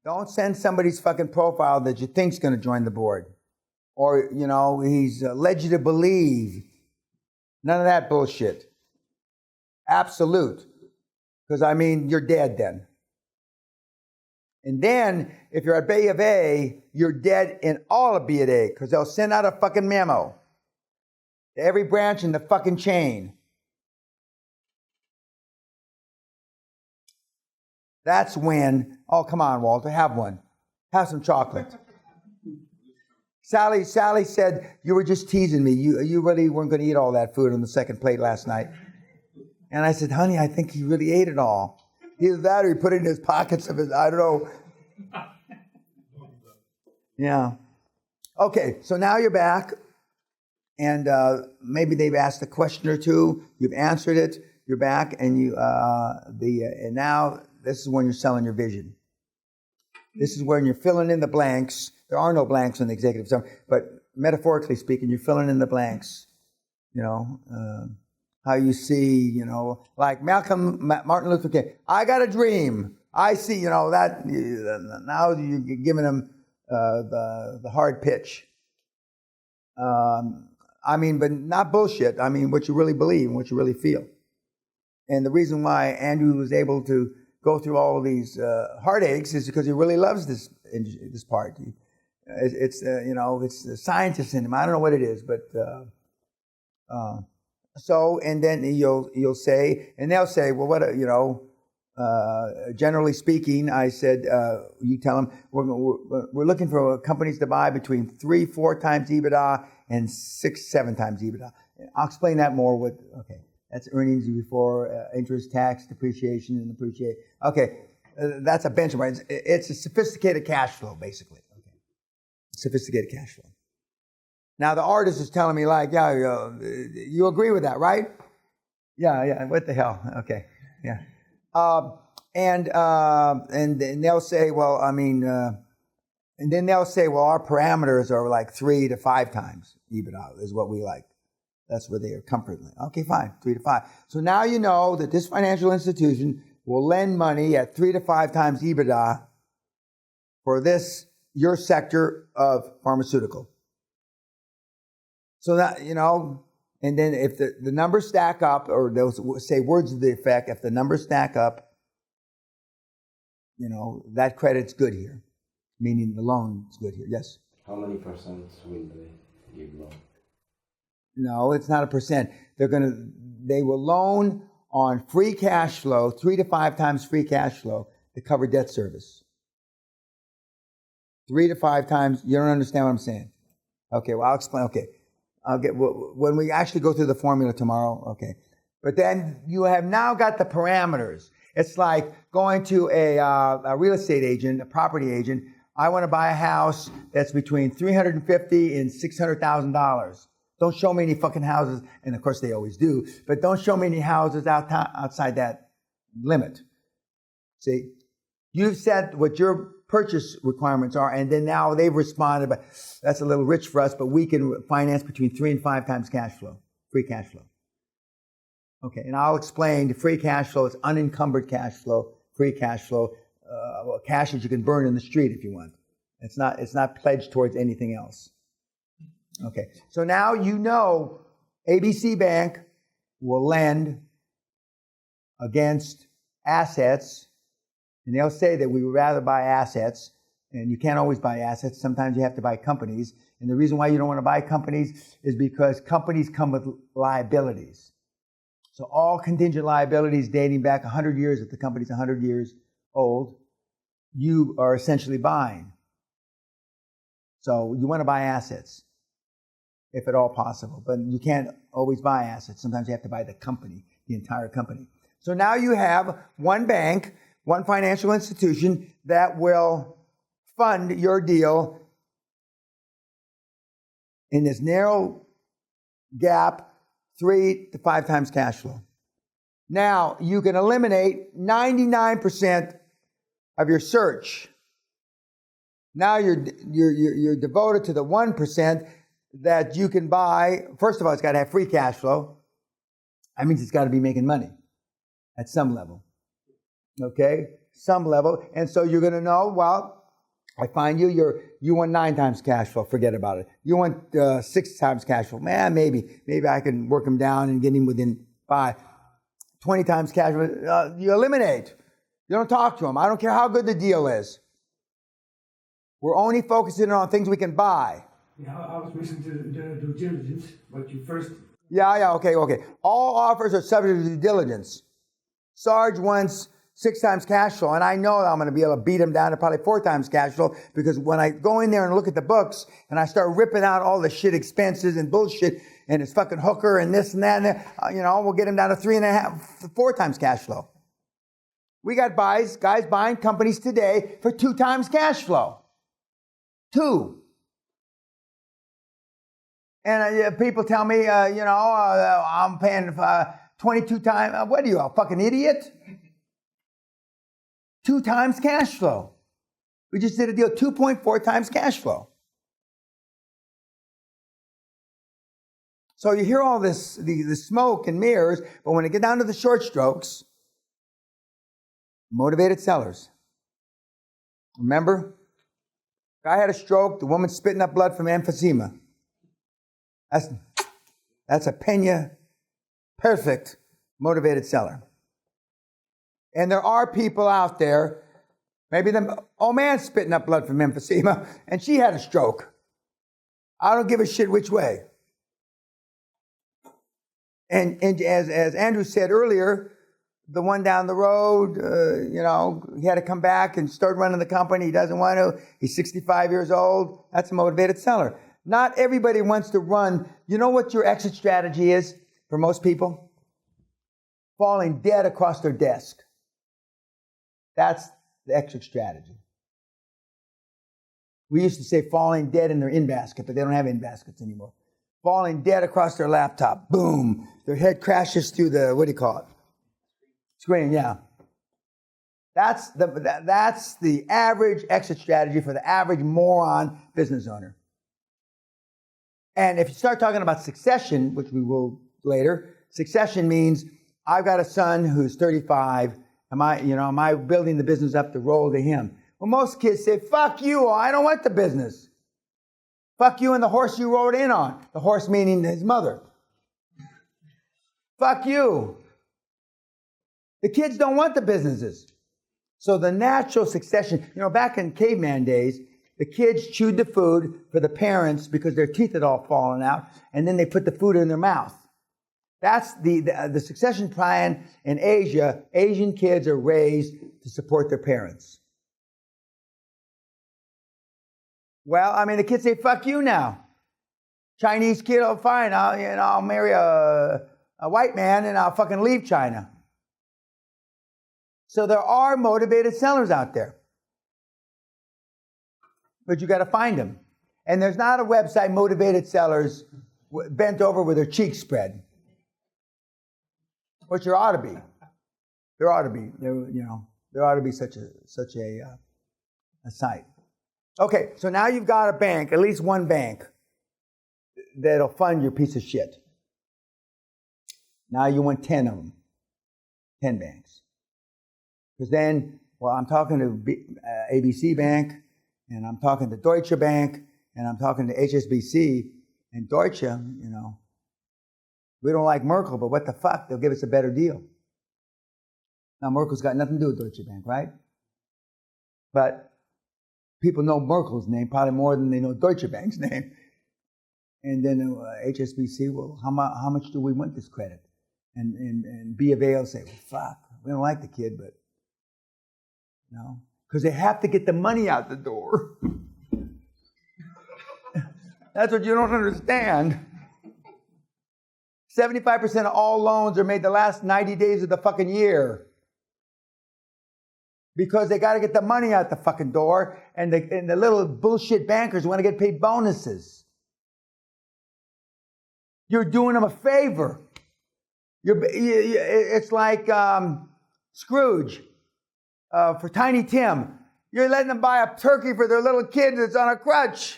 Don't send somebody's fucking profile that you think's going to join the board. Or, he's led you to believe. None of that bullshit. Absolute. Because, you're dead then. And then, if you're at Bay of A, you're dead in all of B of A, because they'll send out a fucking memo to every branch in the fucking chain. That's when, oh, come on, Walter, have one. Have some chocolate. Sally said, you were just teasing me. You really weren't going to eat all that food on the second plate last night. And I said, honey, I think he really ate it all. Either that or he put it in his pockets of his, I don't know. Yeah. Okay, so now you're back. And maybe they've asked a question or two. You've answered it. You're back. And and now this is when you're selling your vision. This is when you're filling in the blanks. There are no blanks in the executive summary, but metaphorically speaking, you're filling in the blanks. How you see, like Martin Luther King. I got a dream. I see, that. Now you're giving them the hard pitch. But not bullshit. What you really believe and what you really feel. And the reason why Andrew was able to go through all of these heartaches is because he really loves this part. It's the scientist in him. I don't know what it is, but so, and then you'll say, and they'll say, well, what generally speaking, I said, you tell them we're looking for companies to buy between 3-4 times EBITDA and 6-7 times EBITDA. I'll explain that more. That's earnings before interest, tax, depreciation, and appreciation. Okay, that's a benchmark. It's a sophisticated cash flow, basically. Okay, sophisticated cash flow. Now the artist is telling me, like, yeah, you agree with that, right? Yeah. What the hell? Okay, yeah. And they'll say, well, and then they'll say, well, our parameters are like 3 to 5 times EBITDA is what we like. That's where they are comfortably. Okay, fine, 3 to 5. So now you know that this financial institution will lend money at 3 to 5 times EBITDA for your sector of pharmaceutical. So that, and then if the numbers stack up, or they'll say words to the effect, if the numbers stack up, that credit's good here, meaning the loan's good here. Yes? How many percent will they give loan? No, it's not a percent. They will loan on free cash flow, 3 to 5 times free cash flow to cover debt service. 3 to 5 times. You don't understand what I'm saying? Okay, well, I'll explain. Okay. When we actually go through the formula tomorrow, okay. But then you have now got the parameters. It's like going to a real estate agent, a property agent. I want to buy a house that's between $350,000 and $600,000. Don't show me any fucking houses, and of course they always do, but don't show me any houses outside that limit. See, you've said what your purchase requirements are, and then now they've responded, but that's a little rich for us, but we can finance between 3 and 5 times cash flow, free cash flow. Okay, and I'll explain the free cash flow is unencumbered cash flow, free cash flow, cash that you can burn in the street if you want. It's not pledged towards anything else. Okay, so now ABC Bank will lend against assets, and they'll say that we would rather buy assets, and you can't always buy assets. Sometimes you have to buy companies, and the reason why you don't want to buy companies is because companies come with liabilities. So all contingent liabilities dating back 100 years, if the company's 100 years old, you are essentially buying. So you want to buy assets, if at all possible. But you can't always buy assets. Sometimes you have to buy the company, the entire company. So now you have one bank, one financial institution that will fund your deal in this narrow gap, 3 to 5 times cash flow. Now, you can eliminate 99% of your search. Now you're devoted to the 1% that you can buy. First of all, it's got to have free cash flow. That means it's got to be making money at some level. Okay? some level. And so you're going to know, well, I find you want 9 times cash flow. Forget about it. You want 6 times cash flow. Man, maybe I can work him down and get him within 5. 20 times cash flow. You eliminate. You don't talk to him. I don't care how good the deal is. We're only focusing on things we can buy. Yeah, I was listening to the due diligence, but you first... Okay. All offers are subject to due diligence. Sarge wants 6 times cash flow, and I know I'm going to be able to beat him down to probably 4 times cash flow, because when I go in there and look at the books and I start ripping out all the shit expenses and bullshit and his fucking hooker and this and that, and we'll get him down to 3.5, 4 times cash flow. We got guys buying companies today for 2 times cash flow. 2. And people tell me, I'm paying 22 times. What are you, a fucking idiot? 2 times cash flow. We just did a deal, 2.4 times cash flow. So you hear all this, the smoke and mirrors, but when it get down to the short strokes, motivated sellers. Remember? Guy had a stroke, the woman spitting up blood from emphysema. That's a Peña, perfect motivated seller. And there are people out there, maybe the old man spitting up blood from emphysema, and she had a stroke. I don't give a shit which way. And as Andrew said earlier, the one down the road, he had to come back and start running the company. He doesn't want to. He's 65 years old. That's a motivated seller. Not everybody wants to run. You know what your exit strategy is for most people? Falling dead across their desk. That's the exit strategy. We used to say falling dead in their in-basket, but they don't have in-baskets anymore. Falling dead across their laptop. Boom. Their head crashes through the, screen, yeah. That's the average exit strategy for the average moron business owner. And if you start talking about succession, which we will later, succession means I've got a son who's 35. Am I building the business up to roll to him? Well, most kids say, fuck you, I don't want the business. Fuck you and the horse you rode in on. The horse meaning his mother. Fuck you. The kids don't want the businesses. So the natural succession, back in caveman days, the kids chewed the food for the parents because their teeth had all fallen out, and then they put the food in their mouth. That's the succession plan in Asia. Asian kids are raised to support their parents. Well, the kids say, fuck you now. Chinese kid, oh fine, I'll marry a white man and I'll fucking leave China. So there are motivated sellers out there. But you got to find them. And there's not a website, motivated sellers, bent over with their cheeks spread. Which there ought to be. There ought to be. There ought to be such a site. Okay, so now you've got a bank, at least one bank, that'll fund your piece of shit. Now you want 10 of them. 10 banks. Because then, I'm talking to ABC Bank, and I'm talking to Deutsche Bank, and I'm talking to HSBC, and Deutsche, we don't like Merkel, but what the fuck? They'll give us a better deal. Now, Merkel's got nothing to do with Deutsche Bank, right? But people know Merkel's name probably more than they know Deutsche Bank's name. And then HSBC, well, how much do we want this credit? And B of A will say, well, fuck, we don't like the kid, but, because they have to get the money out the door. That's what you don't understand. 75% of all loans are made the last 90 days of the fucking year. Because they got to get the money out the fucking door, and the little bullshit bankers want to get paid bonuses. You're doing them a favor. It's like Scrooge for Tiny Tim. You're letting them buy a turkey for their little kid that's on a crutch.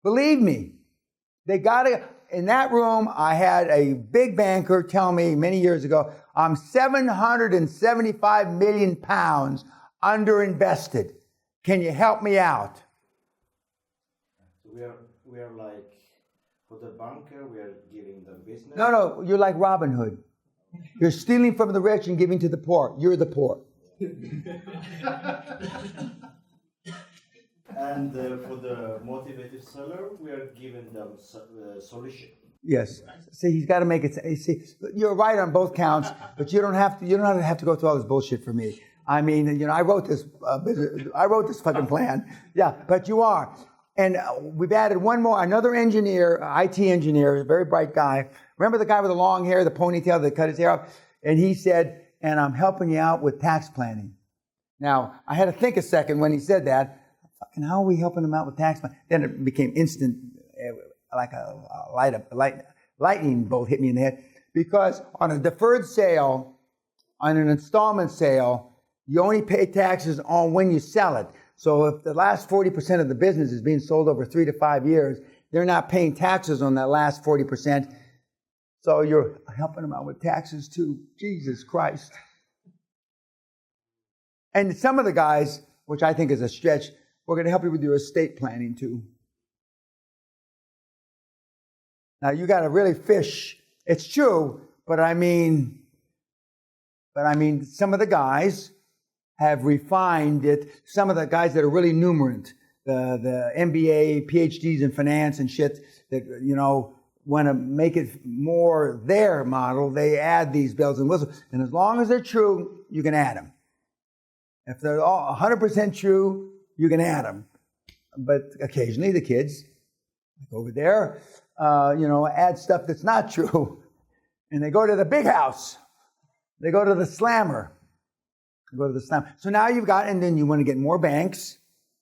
Believe me, they got to. in that room, I had a big banker tell me many years ago, I'm 775 million pounds underinvested. Can you help me out? We are like, for the bunker, we are giving them business. No, you're like Robin Hood. You're stealing from the rich and giving to the poor. You're the poor. And for the motivated seller, we are giving them solution. Yes. See, he's got to make it. See, you're right on both counts, but you don't have to. You don't have to go through all this bullshit for me. I mean, I wrote this. I wrote this fucking plan. Yeah, but you are. And we've added one more, another engineer, IT engineer, a very bright guy. Remember the guy with the long hair, the ponytail that cut his hair off? And he said, and I'm helping you out with tax planning. Now, I had to think a second when he said that. Fucking, how are we helping him out with tax planning? Then it became instant, like a lightning bolt hit me in the head. Because on a deferred sale, on an installment sale, you only pay taxes on when you sell it. So if the last 40% of the business is being sold over 3 to 5 years, they're not paying taxes on that last 40%. So you're helping them out with taxes too. Jesus Christ. And some of the guys, which I think is a stretch, we're going to help you with your estate planning too. Now you got to really fish. It's true, but I mean, some of the guys have refined it. Some of the guys that are really numerate, the MBA, PhDs in finance and shit, that, want to make it more their model, they add these bells and whistles. And as long as they're true, you can add them. If they're all 100% true, you can add them. But occasionally the kids, like over there, add stuff that's not true. And they go to the big house. They go to the slammer. Go to the slam. So now you've got, and then you want to get more banks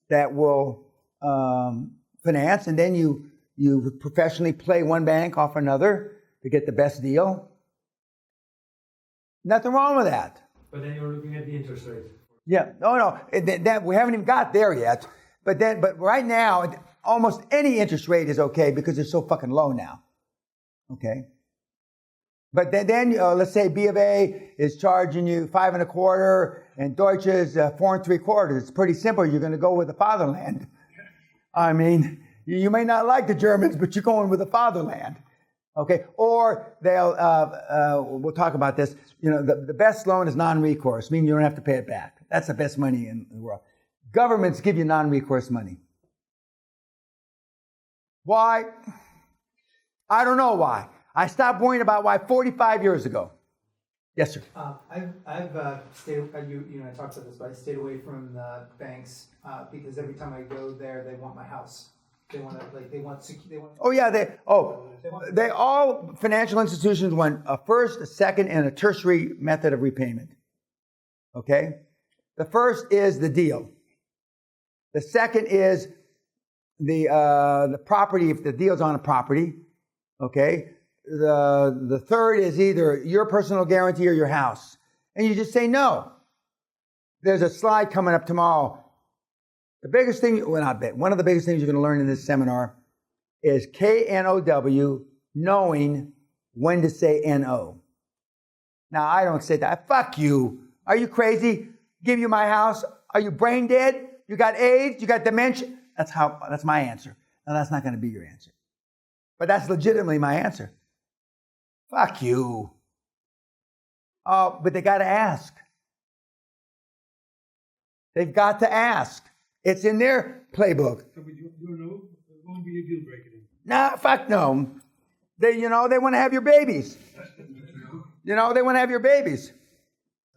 that will finance, and then you professionally play one bank off another to get the best deal. Nothing wrong with that. But then you're looking at the interest rate. Yeah, no, that we haven't even got there yet. But right now, almost any interest rate is okay because it's so fucking low now. Okay. But then let's say B of A is charging you 5 1/4, and Deutsche is 4 3/4. It's pretty simple. You're going to go with the fatherland. I mean, you may not like the Germans, but you're going with the fatherland. Okay. Or we'll talk about this. The best loan is non-recourse, meaning you don't have to pay it back. That's the best money in the world. Governments give you non-recourse money. Why? I don't know why. I stopped worrying about why 45 years ago. Yes, sir. I've stayed. I talked about this, but I stayed away from the banks because every time I go there, they want my house. They want. Oh yeah, they all financial institutions want a first, a second, and a tertiary method of repayment. Okay, the first is the deal. The second is the property if the deal's on a property. Okay. The third is either your personal guarantee or your house. And you just say no. There's a slide coming up tomorrow. The biggest thing, one of the biggest things you're going to learn in this seminar is KNOW, knowing when to say NO. Now, I don't say that. Fuck you. Are you crazy? Give you my house? Are you brain dead? You got AIDS? You got dementia? That's my answer. Now, that's not going to be your answer. But that's legitimately my answer. Fuck you. But they got to ask. They've got to ask. It's in their playbook. So you know, it won't be a deal breaker then. Nah, fuck no. They want to have your babies. They want to have your babies.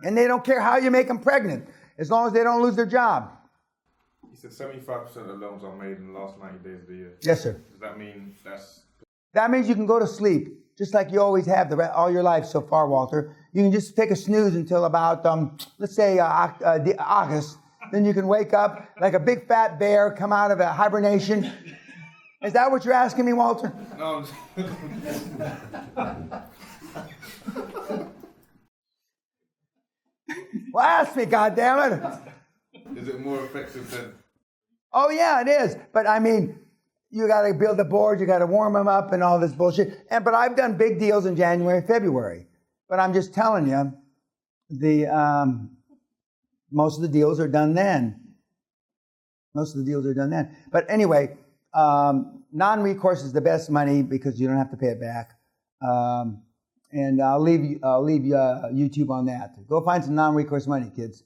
And they don't care how you make them pregnant, as long as they don't lose their job. You said 75% of loans are made in the last 90 days of the year. Yes, sir. Does that mean That means you can go to sleep, just like you always have all your life so far, Walter. You can just take a snooze until about, let's say, August. Then you can wake up like a big fat bear, come out of a hibernation. Is that what you're asking me, Walter? No. Well, ask me, goddammit. Is it more effective than? Oh, yeah, it is. But I mean, you got to build the boards, you got to warm them up and all this bullshit. But I've done big deals in January, February. But I'm just telling you, most of the deals are done then. But anyway, non-recourse is the best money because you don't have to pay it back. And I'll leave YouTube on that. Go find some non-recourse money, kids.